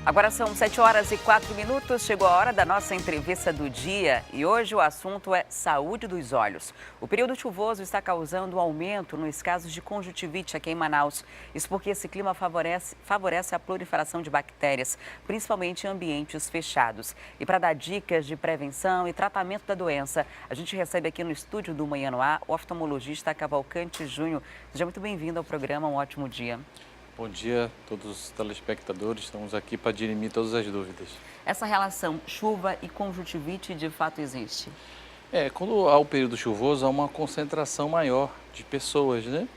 Agora são 7h04, chegou a hora da nossa entrevista do dia e hoje o assunto é saúde dos olhos. O período chuvoso está causando um aumento nos casos de conjuntivite aqui em Manaus. Isso porque esse clima favorece a proliferação de bactérias, principalmente em ambientes fechados. E para dar dicas de prevenção e tratamento da doença, a gente recebe aqui no estúdio do Manhã no Ar o oftalmologista Cavalcante Júnior. Seja muito bem-vindo ao programa, um ótimo dia. Bom dia a todos os telespectadores, estamos aqui para dirimir todas as dúvidas. Essa relação chuva e conjuntivite de fato existe? Quando há o período chuvoso, há uma concentração maior de pessoas, né?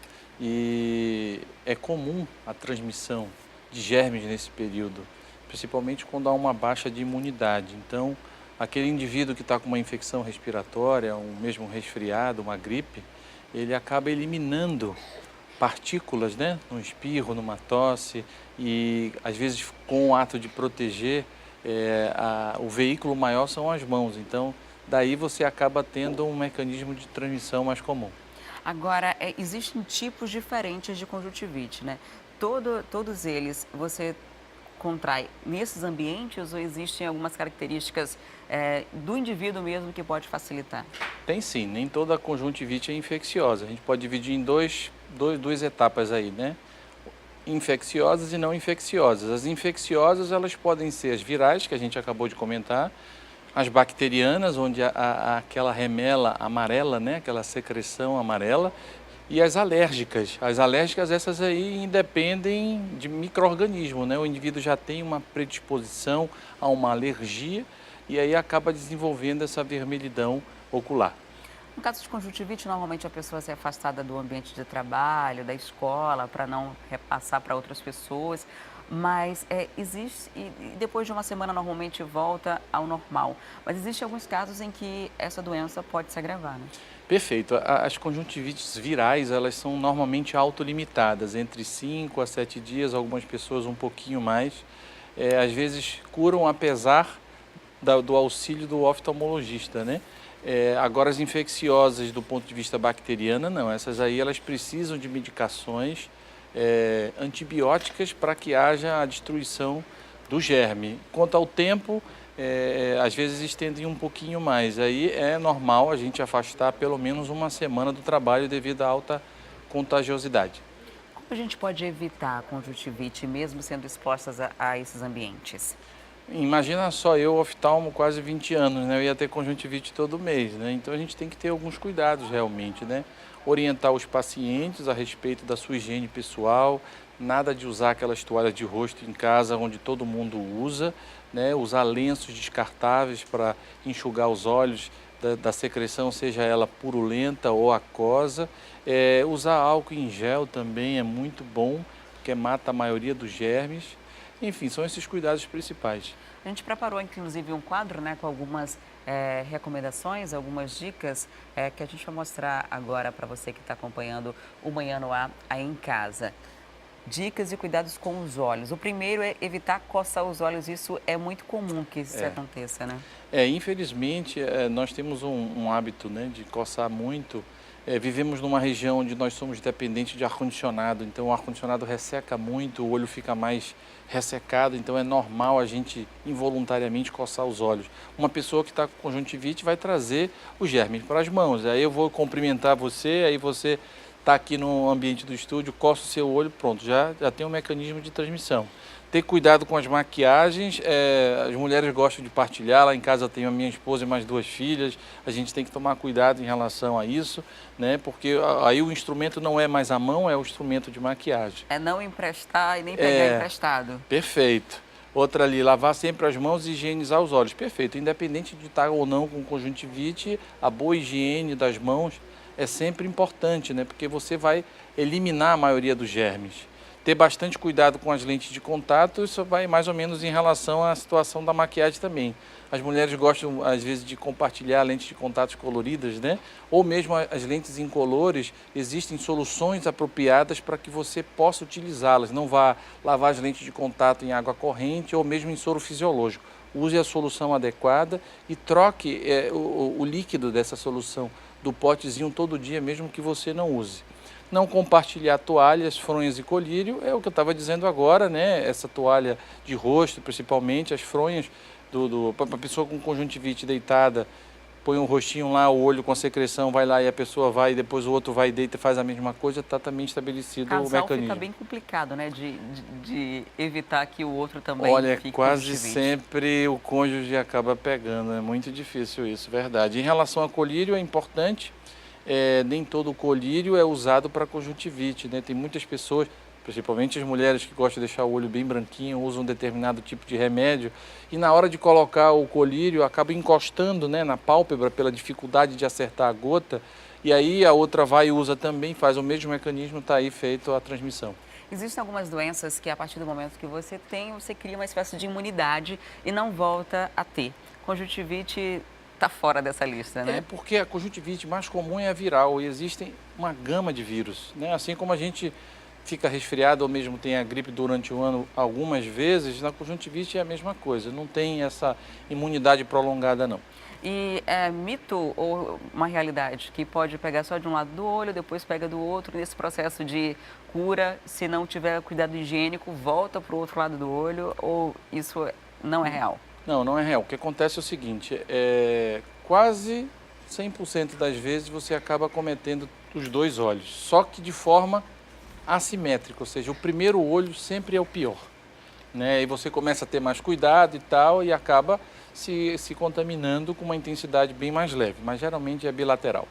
E é comum a transmissão de germes nesse período, principalmente quando há uma baixa de imunidade. Então, aquele indivíduo que está com uma infecção respiratória, um mesmo resfriado, uma gripe, ele acaba eliminando partículas, né, num espirro, numa tosse, e às vezes com o ato de proteger, o veículo maior são as mãos, então daí você acaba tendo um mecanismo de transmissão mais comum. Agora, existem tipos diferentes de conjuntivite, né? Todos eles você contrai nesses ambientes ou existem algumas características do indivíduo mesmo que pode facilitar? Tem sim, nem toda conjuntivite é infecciosa. A gente pode dividir em duas etapas aí, né? Infecciosas e não infecciosas. As infecciosas, elas podem ser as virais, que a gente acabou de comentar, as bacterianas, onde há aquela remela amarela, né? Aquela secreção amarela, e as alérgicas. As alérgicas, essas aí independem de micro-organismo, né? O indivíduo já tem uma predisposição a uma alergia e aí acaba desenvolvendo essa vermelhidão ocular. No caso de conjuntivite, normalmente a pessoa se é afastada do ambiente de trabalho, da escola, para não repassar para outras pessoas, mas existe, e depois de uma semana normalmente volta ao normal. Mas existem alguns casos em que essa doença pode se agravar, né? Perfeito. As conjuntivites virais, elas são normalmente autolimitadas, entre 5 a 7 dias, algumas pessoas um pouquinho mais. Às vezes curam apesar do auxílio do oftalmologista, né? Agora as infecciosas do ponto de vista bacteriano, não. Essas aí elas precisam de medicações antibióticas para que haja a destruição do germe. Quanto ao tempo, às vezes estendem um pouquinho mais. Aí é normal a gente afastar pelo menos uma semana do trabalho devido à alta contagiosidade. Como a gente pode evitar a conjuntivite mesmo sendo expostas a esses ambientes? Imagina só, eu oftalmo quase 20 anos, né? Eu ia ter conjuntivite todo mês, né? Então a gente tem que ter alguns cuidados realmente, né? Orientar os pacientes a respeito da sua higiene pessoal, nada de usar aquelas toalhas de rosto em casa onde todo mundo usa, né? Usar lenços descartáveis para enxugar os olhos da secreção, seja ela purulenta ou aquosa. Usar álcool em gel também é muito bom, porque mata a maioria dos germes. Enfim, são esses cuidados principais. A gente preparou, inclusive, um quadro, né, com algumas recomendações, algumas dicas que a gente vai mostrar agora para você que está acompanhando o Manhã no Ar aí em casa. Dicas e cuidados com os olhos. O primeiro é evitar coçar os olhos. Isso é muito comum que isso aconteça, né? Infelizmente, nós temos um hábito, né, de coçar muito. Vivemos numa região onde nós somos dependentes de ar-condicionado, então o ar-condicionado resseca muito, o olho fica mais ressecado, então é normal a gente involuntariamente coçar os olhos. Uma pessoa que está com conjuntivite vai trazer o germe para as mãos, aí eu vou cumprimentar você, aí você está aqui no ambiente do estúdio, coça o seu olho, pronto, já tem um mecanismo de transmissão. Ter cuidado com as maquiagens, as mulheres gostam de partilhar, lá em casa eu tenho a minha esposa e mais 2 filhas, a gente tem que tomar cuidado em relação a isso, né? Porque aí o instrumento não é mais a mão, é o instrumento de maquiagem. É não emprestar e nem pegar emprestado. Perfeito. Outra ali, lavar sempre as mãos e higienizar os olhos. Perfeito. Independente de estar ou não com conjuntivite, a boa higiene das mãos é sempre importante, né? Porque você vai eliminar a maioria dos germes. Ter bastante cuidado com as lentes de contato, isso vai mais ou menos em relação à situação da maquiagem também. As mulheres gostam, às vezes, de compartilhar lentes de contato coloridas, né? Ou mesmo as lentes incolores, existem soluções apropriadas para que você possa utilizá-las. Não vá lavar as lentes de contato em água corrente ou mesmo em soro fisiológico. Use a solução adequada e troque o líquido dessa solução do potezinho todo dia, mesmo que você não use. Não compartilhar toalhas, fronhas e colírio, é o que eu estava dizendo agora, né? Essa toalha de rosto, principalmente, as fronhas, para a pessoa com conjuntivite deitada, põe um rostinho lá, o olho com a secreção, vai lá e a pessoa vai, e depois o outro vai e deita e faz a mesma coisa, está também estabelecido o mecanismo. Fica bem complicado, né, de evitar que o outro também Olha, fique quase conjuntivite. sempre o cônjuge acaba pegando, é muito difícil isso, verdade. Em relação ao colírio, é importante, nem todo colírio é usado para conjuntivite, né? Tem muitas pessoas, principalmente as mulheres que gostam de deixar o olho bem branquinho, usam um determinado tipo de remédio e na hora de colocar o colírio acaba encostando, né, na pálpebra pela dificuldade de acertar a gota e aí a outra vai e usa também, faz o mesmo mecanismo, está aí feito a transmissão. Existem algumas doenças que a partir do momento que você tem, você cria uma espécie de imunidade e não volta a ter. Conjuntivite está fora dessa lista, né? É porque a conjuntivite mais comum é a viral e existem uma gama de vírus, né? Assim como a gente fica resfriado ou mesmo tem a gripe durante o ano algumas vezes, na conjuntivite é a mesma coisa, não tem essa imunidade prolongada não. E é mito ou uma realidade que pode pegar só de um lado do olho, depois pega do outro, nesse processo de cura, se não tiver cuidado higiênico, volta para o outro lado do olho, ou isso não é real? Não, não é real. O que acontece é o seguinte, quase 100% das vezes você acaba cometendo os dois olhos, só que de forma assimétrica, ou seja, o primeiro olho sempre é o pior, né? E você começa a ter mais cuidado e tal e acaba se contaminando com uma intensidade bem mais leve, mas geralmente é bilateral.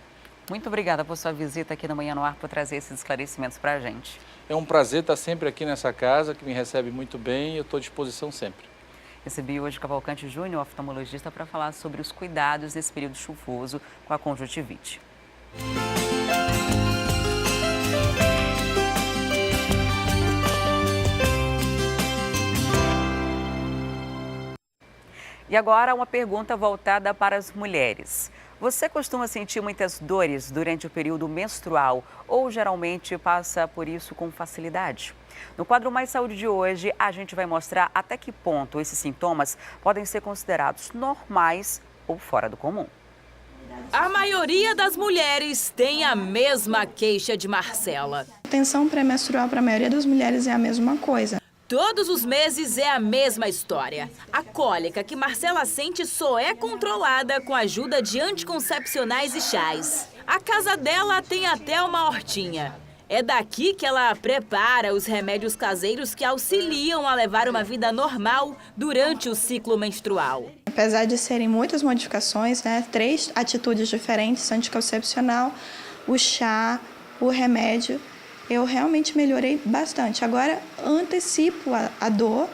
Muito obrigada por sua visita aqui no Manhã no Ar, por trazer esses esclarecimentos para a gente. É um prazer estar sempre aqui nessa casa, que me recebe muito bem e eu estou à disposição sempre. Recebi hoje Cavalcante Júnior, oftalmologista, para falar sobre os cuidados nesse período chuvoso com a conjuntivite. E agora uma pergunta voltada para as mulheres. Você costuma sentir muitas dores durante o período menstrual ou geralmente passa por isso com facilidade? No quadro Mais Saúde de hoje, a gente vai mostrar até que ponto esses sintomas podem ser considerados normais ou fora do comum. A maioria das mulheres tem a mesma queixa de Marcela. Tensão pré-menstrual para a maioria das mulheres é a mesma coisa. Todos os meses é a mesma história. A cólica que Marcela sente só é controlada com a ajuda de anticoncepcionais e chás. A casa dela tem até uma hortinha. É daqui que ela prepara os remédios caseiros que auxiliam a levar uma vida normal durante o ciclo menstrual. Apesar de serem muitas modificações, 3 atitudes diferentes, anticoncepcional, o chá, o remédio, eu realmente melhorei bastante. Agora antecipo a dor,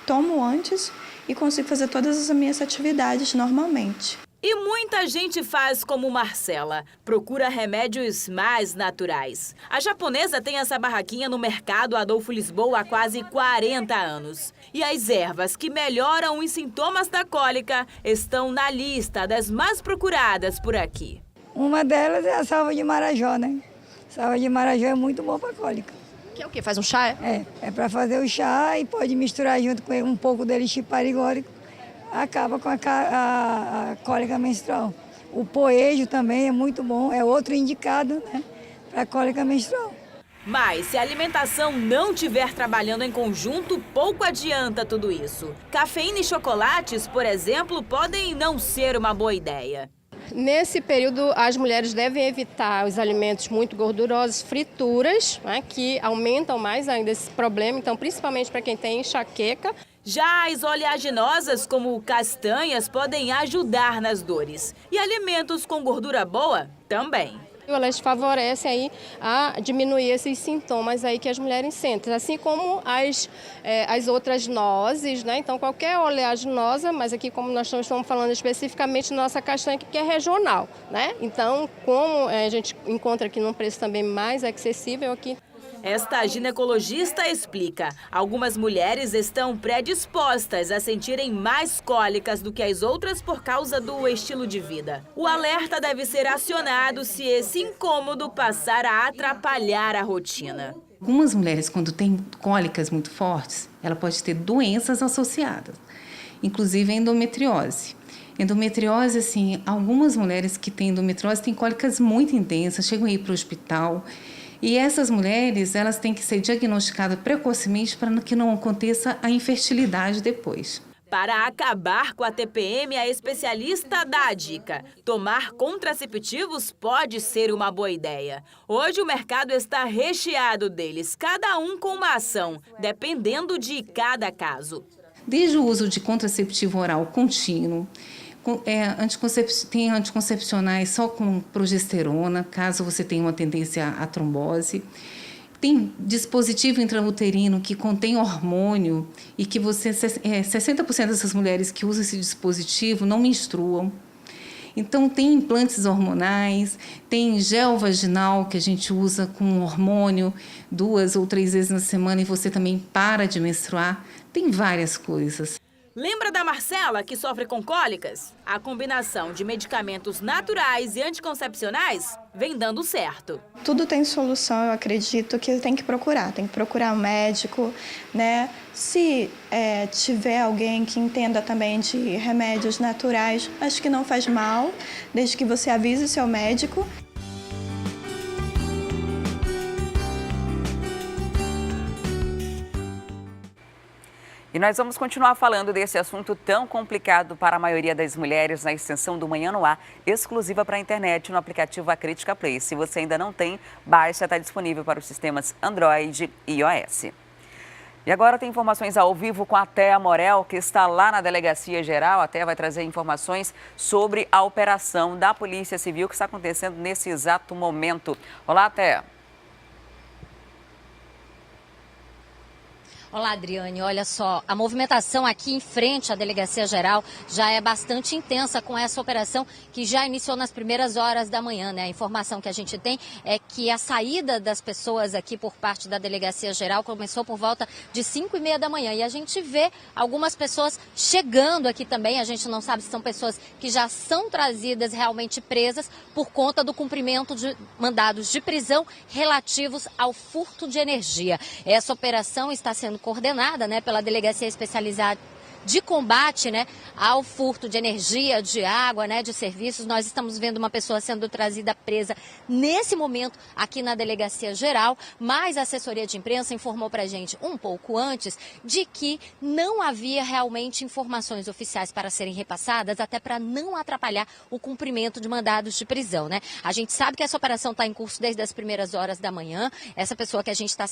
tomo antes e consigo fazer todas as minhas atividades normalmente. E muita gente faz como Marcela, procura remédios mais naturais. A japonesa tem essa barraquinha no mercado Adolfo Lisboa há quase 40 anos. E as ervas que melhoram os sintomas da cólica estão na lista das mais procuradas por aqui. Uma delas é a salva de marajó, né? Salva de marajó é muito bom para cólica. Que é o quê? Faz um chá? É para fazer o chá e pode misturar junto com um pouco de elixir parigórico. Acaba com a cólica menstrual. O poejo também é muito bom, é outro indicado, né, para cólica menstrual. Mas se a alimentação não estiver trabalhando em conjunto, pouco adianta tudo isso. Cafeína e chocolates, por exemplo, podem não ser uma boa ideia. Nesse período, as mulheres devem evitar os alimentos muito gordurosos, frituras, né, que aumentam mais ainda esse problema, então principalmente para quem tem enxaqueca. Já as oleaginosas, como castanhas, podem ajudar nas dores. E alimentos com gordura boa também. Elas favorecem aí a diminuir esses sintomas aí que as mulheres sentem, assim como as outras nozes, né? Então qualquer oleaginosa, mas aqui como nós estamos falando especificamente nossa castanha que é regional, né? Então como a gente encontra aqui num preço também mais acessível aqui. Esta ginecologista explica, algumas mulheres estão predispostas a sentirem mais cólicas do que as outras por causa do estilo de vida. O alerta deve ser acionado se esse incômodo passar a atrapalhar a rotina. Algumas mulheres, quando têm cólicas muito fortes, ela pode ter doenças associadas, inclusive a endometriose. Endometriose, assim, algumas mulheres que têm endometriose têm cólicas muito intensas, chegam a ir para o hospital. E essas mulheres, elas têm que ser diagnosticadas precocemente para que não aconteça a infertilidade depois. Para acabar com a TPM, a especialista dá a dica: tomar contraceptivos pode ser uma boa ideia. Hoje o mercado está recheado deles, cada um com uma ação, dependendo de cada caso. Desde o uso de contraceptivo oral contínuo, tem anticoncepcionais só com progesterona, caso você tenha uma tendência à trombose. Tem dispositivo intrauterino que contém hormônio e que 60% dessas mulheres que usam esse dispositivo não menstruam. Então, tem implantes hormonais, tem gel vaginal que a gente usa com hormônio 2 ou 3 vezes na semana e você também para de menstruar. Tem várias coisas. Lembra da Marcela, que sofre com cólicas? A combinação de medicamentos naturais e anticoncepcionais vem dando certo. Tudo tem solução, eu acredito que tem que procurar um médico, né? Se tiver alguém que entenda também de remédios naturais, acho que não faz mal, desde que você avise o seu médico. E nós vamos continuar falando desse assunto tão complicado para a maioria das mulheres na extensão do Manhã no Ar, exclusiva para a internet no aplicativo Acrítica Play. Se você ainda não tem, baixa, está disponível para os sistemas Android e iOS. E agora tem informações ao vivo com a Thea Morel, que está lá na Delegacia Geral. A Thea vai trazer informações sobre a operação da Polícia Civil que está acontecendo nesse exato momento. Olá, Thea. Olá, Adriane. Olha só, a movimentação aqui em frente à Delegacia Geral já é bastante intensa com essa operação que já iniciou nas primeiras horas da manhã, né? A informação que a gente tem é que a saída das pessoas aqui por parte da Delegacia Geral começou por volta de 5h30 da manhã. E a gente vê algumas pessoas chegando aqui também. A gente não sabe se são pessoas que já são trazidas realmente presas por conta do cumprimento de mandados de prisão relativos ao furto de energia. Essa operação está sendo coordenada, né, pela Delegacia Especializada de Combate, né, ao furto de energia, de água, né, de serviços. Nós estamos vendo uma pessoa sendo trazida presa nesse momento aqui na Delegacia Geral, mas a assessoria de imprensa informou pra gente um pouco antes de que não havia realmente informações oficiais para serem repassadas, até para não atrapalhar o cumprimento de mandados de prisão, né? A gente sabe que essa operação está em curso desde as primeiras horas da manhã. Essa pessoa que a gente está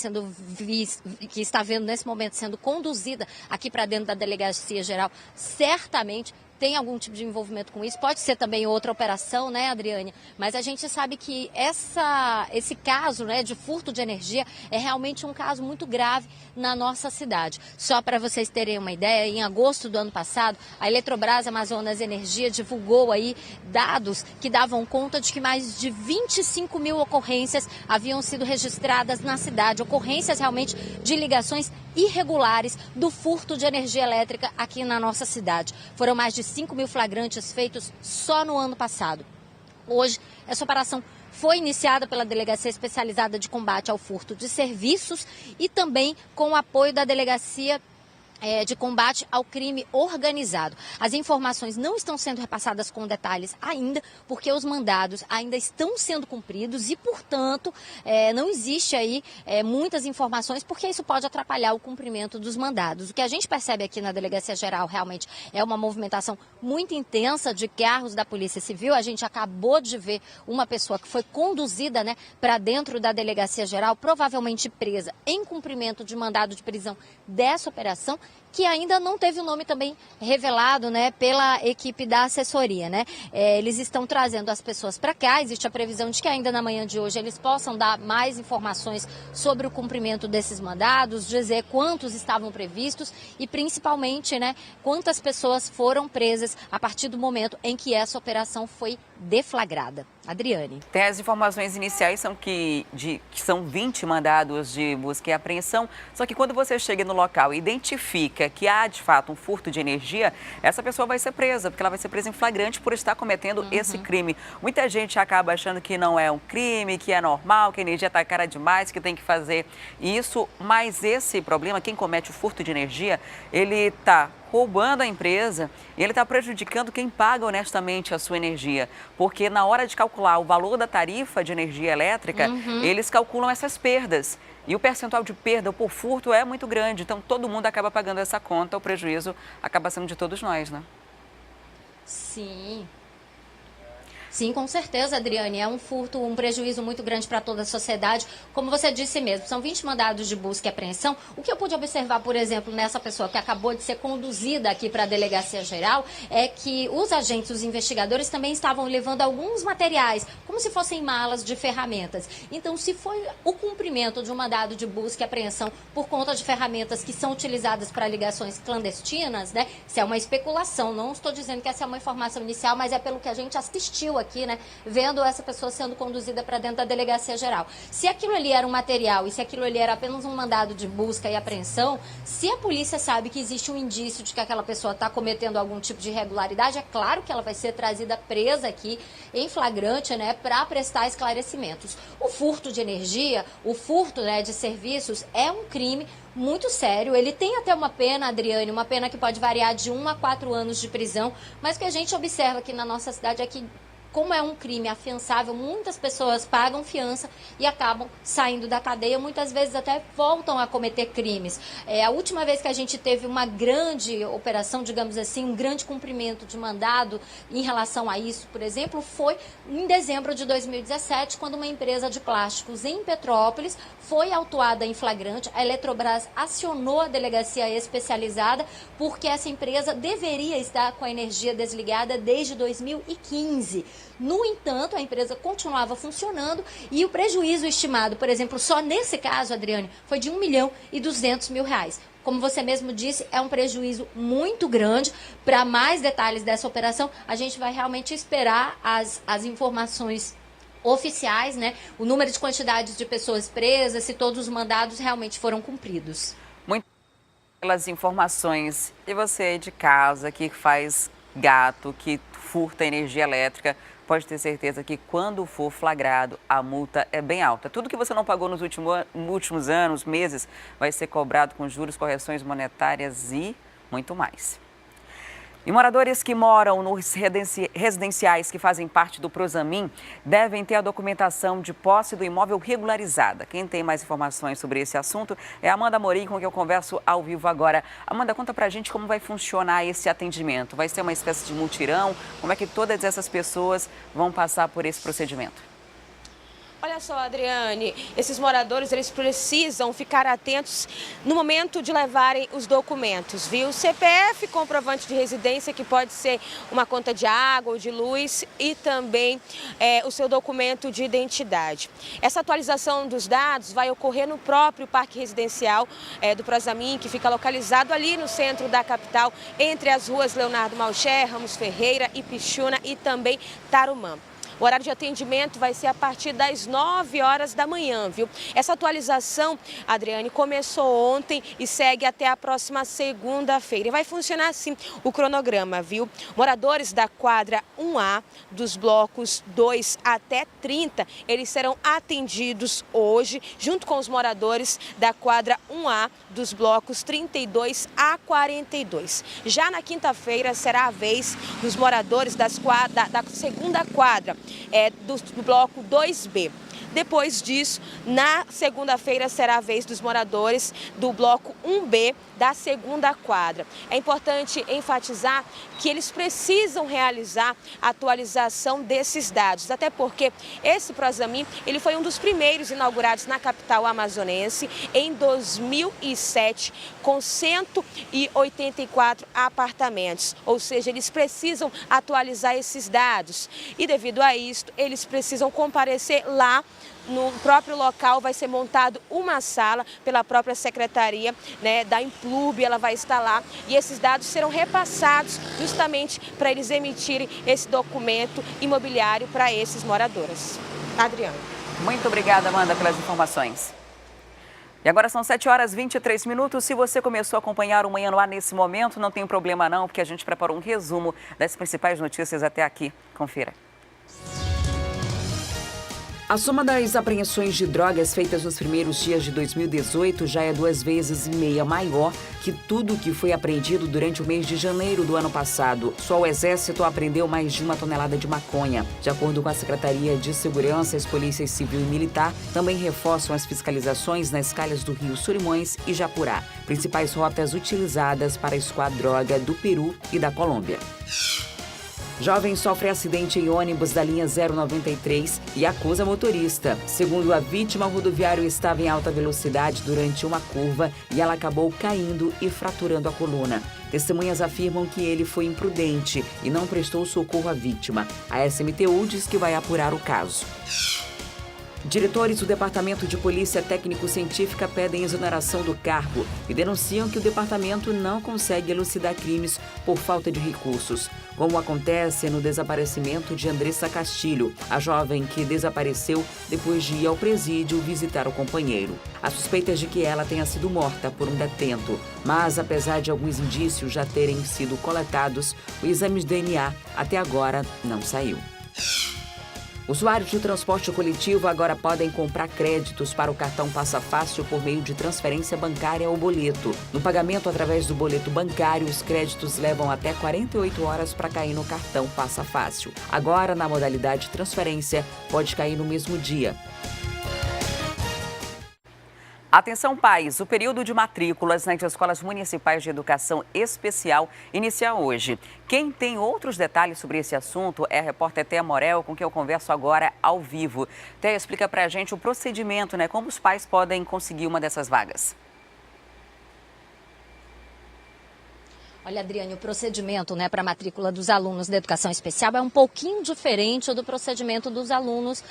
que está vendo nesse momento sendo conduzida aqui para dentro da Delegacia Geral, certamente tem algum tipo de envolvimento com isso. Pode ser também outra operação, né, Adriane? Mas a gente sabe que esse caso, né, de furto de energia é realmente um caso muito grave na nossa cidade. Só para vocês terem uma ideia, em agosto do ano passado, a Eletrobras Amazonas Energia divulgou aí dados que davam conta de que mais de 25 mil ocorrências haviam sido registradas na cidade. Ocorrências realmente de ligações irregulares do furto de energia elétrica aqui na nossa cidade. Foram mais de 5 mil flagrantes feitos só no ano passado. Hoje, essa operação foi iniciada pela Delegacia Especializada de Combate ao Furto de Serviços e também com o apoio da Delegacia de Combate ao Crime Organizado. As informações não estão sendo repassadas com detalhes ainda, porque os mandados ainda estão sendo cumpridos e, portanto, não existe aí muitas informações, porque isso pode atrapalhar o cumprimento dos mandados. O que a gente percebe aqui na Delegacia Geral realmente é uma movimentação muito intensa de carros da Polícia Civil. A gente acabou de ver uma pessoa que foi conduzida, né, para dentro da Delegacia Geral, provavelmente presa em cumprimento de mandado de prisão dessa operação, que ainda não teve o nome também revelado, né, pela equipe da assessoria, né? Eles estão trazendo as pessoas para cá. Existe a previsão de que ainda na manhã de hoje eles possam dar mais informações sobre o cumprimento desses mandados, dizer quantos estavam previstos e principalmente, né, quantas pessoas foram presas a partir do momento em que essa operação foi deflagrada. Adriane. Tem as informações iniciais são que são 20 mandados de busca e apreensão, só que quando você chega no local e identifica que há de fato um furto de energia, essa pessoa vai ser presa, porque ela vai ser presa em flagrante por estar cometendo esse crime. Muita gente acaba achando que não é um crime, que é normal, que a energia está cara demais, que tem que fazer isso, mas esse problema, quem comete o furto de energia, ele está roubando a empresa e ele está prejudicando quem paga honestamente a sua energia. Porque na hora de calcular o valor da tarifa de energia elétrica, eles calculam essas perdas. E o percentual de perda por furto é muito grande. Então, todo mundo acaba pagando essa conta. O prejuízo acaba sendo de todos nós, né? Sim. Sim, com certeza, Adriane. É um furto, um prejuízo muito grande para toda a sociedade. Como você disse mesmo, são 20 mandados de busca e apreensão. O que eu pude observar, por exemplo, nessa pessoa que acabou de ser conduzida aqui para a Delegacia Geral, é que os agentes, os investigadores, também estavam levando alguns materiais, como se fossem malas de ferramentas. Então, se foi o cumprimento de um mandado de busca e apreensão por conta de ferramentas que são utilizadas para ligações clandestinas, né? Isso é uma especulação. Não estou dizendo que essa é uma informação inicial, mas é pelo que a gente assistiu aqui, né, vendo essa pessoa sendo conduzida para dentro da Delegacia Geral. Se aquilo ali era um material e se aquilo ali era apenas um mandado de busca e apreensão, se a polícia sabe que existe um indício de que aquela pessoa está cometendo algum tipo de irregularidade, é claro que ela vai ser trazida presa aqui em flagrante, né, para prestar esclarecimentos. O furto de energia, o furto, né, de serviços é um crime muito sério. Ele tem até uma pena, Adriane, uma pena que pode variar de 1 a 4 anos de prisão, mas o que a gente observa aqui na nossa cidade é que, como é um crime afiançável, muitas pessoas pagam fiança e acabam saindo da cadeia, muitas vezes até voltam a cometer crimes. A última vez que a gente teve uma grande operação, digamos assim, um grande cumprimento de mandado em relação a isso, por exemplo, foi em dezembro de 2017, quando uma empresa de plásticos em Petrópolis foi autuada em flagrante. A Eletrobras acionou a delegacia especializada porque essa empresa deveria estar com a energia desligada desde 2015. No entanto, a empresa continuava funcionando e o prejuízo estimado, por exemplo, só nesse caso, Adriane, foi de R$1.200.000. Como você mesmo disse, é um prejuízo muito grande. Para mais detalhes dessa operação, a gente vai realmente esperar as informações oficiais, né? O número de quantidades de pessoas presas, se todos os mandados realmente foram cumpridos. Muito pelas informações. E você aí de casa que faz gato, que furta energia elétrica, pode ter certeza que quando for flagrado, a multa é bem alta. Tudo que você não pagou nos últimos anos, meses, vai ser cobrado com juros, correções monetárias e muito mais. E moradores que moram nos residenciais que fazem parte do Prosamin devem ter a documentação de posse do imóvel regularizada. Quem tem mais informações sobre esse assunto é a Amanda Morim, com quem eu converso ao vivo agora. Amanda, conta pra gente como vai funcionar esse atendimento. Vai ser uma espécie de mutirão? Como é que todas essas pessoas vão passar por esse procedimento? Olha só, Adriane, esses moradores, eles precisam ficar atentos no momento de levarem os documentos, viu? CPF, comprovante de residência, que pode ser uma conta de água ou de luz, e também o seu documento de identidade. Essa atualização dos dados vai ocorrer no próprio parque residencial do Prosamin, que fica localizado ali no centro da capital, entre as ruas Leonardo Malcher, Ramos Ferreira, Ipixuna e também Tarumã. O horário de atendimento vai ser a partir das 9 horas da manhã, viu? Essa atualização, Adriane, começou ontem e segue até a próxima segunda-feira. E vai funcionar assim o cronograma, viu? Moradores da quadra 1A, dos blocos 2 até 30, eles serão atendidos hoje, junto com os moradores da quadra 1A, dos blocos 32 a 42. Já na quinta-feira será a vez dos moradores da segunda quadra, do bloco 2B. Depois disso, na segunda-feira será a vez dos moradores do bloco 1B da segunda quadra. É importante enfatizar que eles precisam realizar a atualização desses dados, até porque esse Prosamin, ele foi um dos primeiros inaugurados na capital amazonense em 2007, com 184 apartamentos, ou seja, eles precisam atualizar esses dados e, devido a isso, eles precisam comparecer lá. No próprio local vai ser montado uma sala pela própria secretaria, né, da Implurb, ela vai estar lá e esses dados serão repassados justamente para eles emitirem esse documento imobiliário para esses moradores. Adriana. Muito obrigada, Amanda, pelas informações. E agora são 7h23. Se você começou a acompanhar o Manhã no Ar nesse momento, não tem problema não, porque a gente preparou um resumo das principais notícias até aqui. Confira. A soma das apreensões de drogas feitas nos primeiros dias de 2018 já é 2,5 vezes maior que tudo que foi apreendido durante o mês de janeiro do ano passado. Só o Exército apreendeu mais de 1 tonelada de maconha. De acordo com a Secretaria de Segurança, as polícias civil e militar também reforçam as fiscalizações nas calhas do Rio Solimões e Japurá, principais rotas utilizadas para escoar droga do Peru e da Colômbia. Jovem sofre acidente em ônibus da linha 093 e acusa motorista. Segundo a vítima, o rodoviário estava em alta velocidade durante uma curva e ela acabou caindo e fraturando a coluna. Testemunhas afirmam que ele foi imprudente e não prestou socorro à vítima. A SMTU diz que vai apurar o caso. Diretores do Departamento de Polícia Técnico-Científica pedem exoneração do cargo e denunciam que o departamento não consegue elucidar crimes por falta de recursos, como acontece no desaparecimento de Andressa Castilho, a jovem que desapareceu depois de ir ao presídio visitar o companheiro. A suspeita é de que ela tenha sido morta por um detento, mas apesar de alguns indícios já terem sido coletados, o exame de DNA até agora não saiu. Usuários de transporte coletivo agora podem comprar créditos para o cartão Passa Fácil por meio de transferência bancária ou boleto. No pagamento através do boleto bancário, os créditos levam até 48 horas para cair no cartão Passa Fácil. Agora, na modalidade transferência, pode cair no mesmo dia. Atenção, pais! O período de matrículas nas escolas municipais de educação especial inicia hoje. Quem tem outros detalhes sobre esse assunto é a repórter Thea Morel, com quem eu converso agora ao vivo. Thea, explica pra gente o procedimento, como os pais podem conseguir uma dessas vagas. Olha, Adriane, o procedimento para a matrícula dos alunos da educação especial é um pouquinho diferente do procedimento dos alunos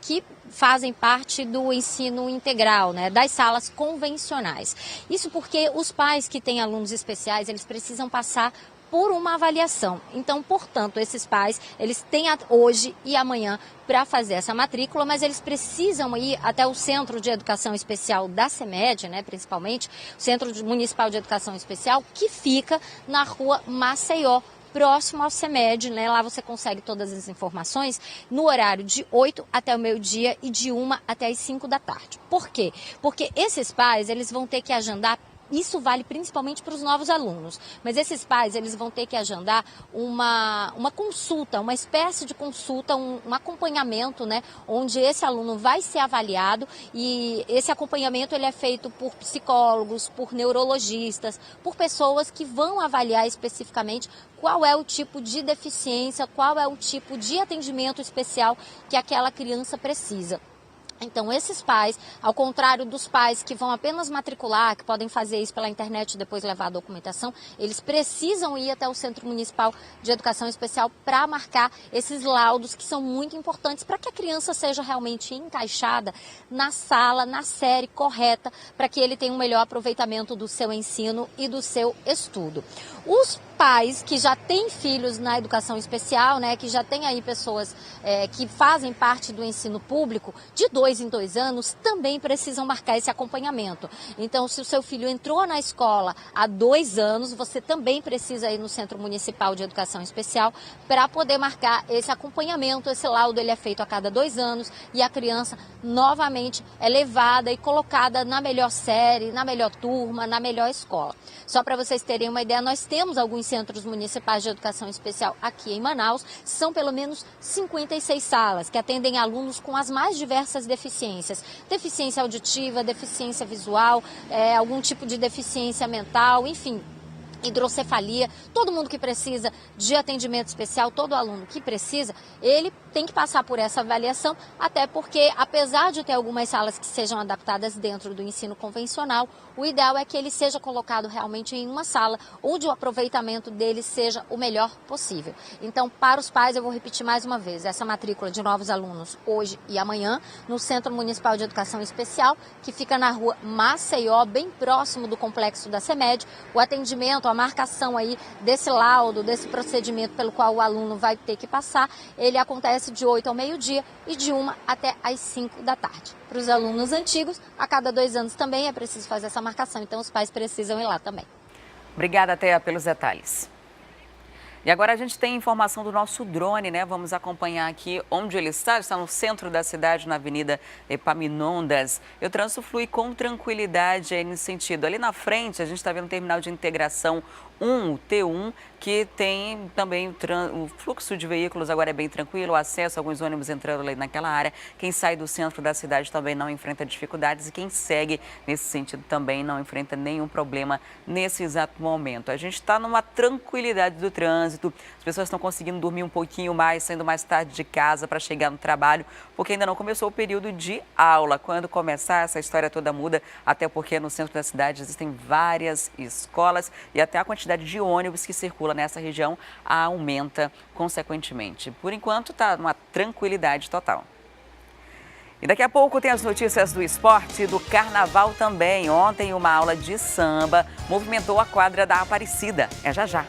que fazem parte do ensino integral, das salas convencionais. Isso porque os pais que têm alunos especiais, eles precisam passar por uma avaliação. Então, portanto, esses pais, eles têm hoje e amanhã para fazer essa matrícula, mas eles precisam ir até o Centro de Educação Especial da CEMED, principalmente, o Centro Municipal de Educação Especial, que fica na rua Maceió, próximo ao CEMED, Lá você consegue todas as informações no horário de 8 até o meio-dia e de 1 até as 5 da tarde. Por quê? Porque esses pais, eles vão ter que agendar. Isso vale principalmente para os novos alunos, mas esses pais, eles vão ter que agendar uma consulta, uma espécie de consulta, um acompanhamento, onde esse aluno vai ser avaliado, e esse acompanhamento ele é feito por psicólogos, por neurologistas, por pessoas que vão avaliar especificamente qual é o tipo de deficiência, qual é o tipo de atendimento especial que aquela criança precisa. Então, esses pais, ao contrário dos pais que vão apenas matricular, que podem fazer isso pela internet e depois levar a documentação, eles precisam ir até o Centro Municipal de Educação Especial para marcar esses laudos que são muito importantes para que a criança seja realmente encaixada na sala, na série correta, para que ele tenha um melhor aproveitamento do seu ensino e do seu estudo. Os pais que já têm filhos na educação especial, que já têm aí pessoas que fazem parte do ensino público, de 2 em 2 anos, também precisam marcar esse acompanhamento. Então, se o seu filho entrou na escola há 2 anos, você também precisa ir no Centro Municipal de Educação Especial para poder marcar esse acompanhamento. Esse laudo ele é feito a cada 2 anos e a criança novamente é levada e colocada na melhor série, na melhor turma, na melhor escola. Só para vocês terem uma ideia, nós temos alguns centros municipais de educação especial aqui em Manaus. São pelo menos 56 salas que atendem alunos com as mais diversas deficiências. Deficiência auditiva, deficiência visual, algum tipo de deficiência mental, enfim, hidrocefalia. Todo mundo que precisa de atendimento especial, todo aluno que precisa, ele tem que passar por essa avaliação, até porque, apesar de ter algumas salas que sejam adaptadas dentro do ensino convencional, o ideal é que ele seja colocado realmente em uma sala onde o aproveitamento dele seja o melhor possível. Então, para os pais, eu vou repetir mais uma vez, essa matrícula de novos alunos hoje e amanhã no Centro Municipal de Educação Especial, que fica na rua Maceió, bem próximo do complexo da CEMED. O atendimento, a marcação aí desse laudo, desse procedimento pelo qual o aluno vai ter que passar, ele acontece de 8 ao meio-dia e de 1 até às 5 da tarde. Para os alunos antigos, a cada 2 anos também é preciso fazer essa marcação, então os pais precisam ir lá também. Obrigada, Thea, pelos detalhes. E agora a gente tem informação do nosso drone, né? Vamos acompanhar aqui onde ele está. Está no centro da cidade, na Avenida Epaminondas. E o trânsito flui com tranquilidade aí nesse sentido. Ali na frente, a gente está vendo o terminal de integração 1, o T1, que tem também o fluxo de veículos agora é bem tranquilo, o acesso, alguns ônibus entrando ali naquela área. Quem sai do centro da cidade também não enfrenta dificuldades e quem segue nesse sentido também não enfrenta nenhum problema nesse exato momento. A gente está numa tranquilidade do trânsito, as pessoas estão conseguindo dormir um pouquinho mais, saindo mais tarde de casa para chegar no trabalho, porque ainda não começou o período de aula. Quando começar, essa história toda muda, até porque no centro da cidade existem várias escolas e até a quantidade de ônibus que circula nessa região aumenta consequentemente. Por enquanto, está uma tranquilidade total. E daqui a pouco tem as notícias do esporte e do carnaval também. Ontem, uma aula de samba movimentou a quadra da Aparecida. É já já.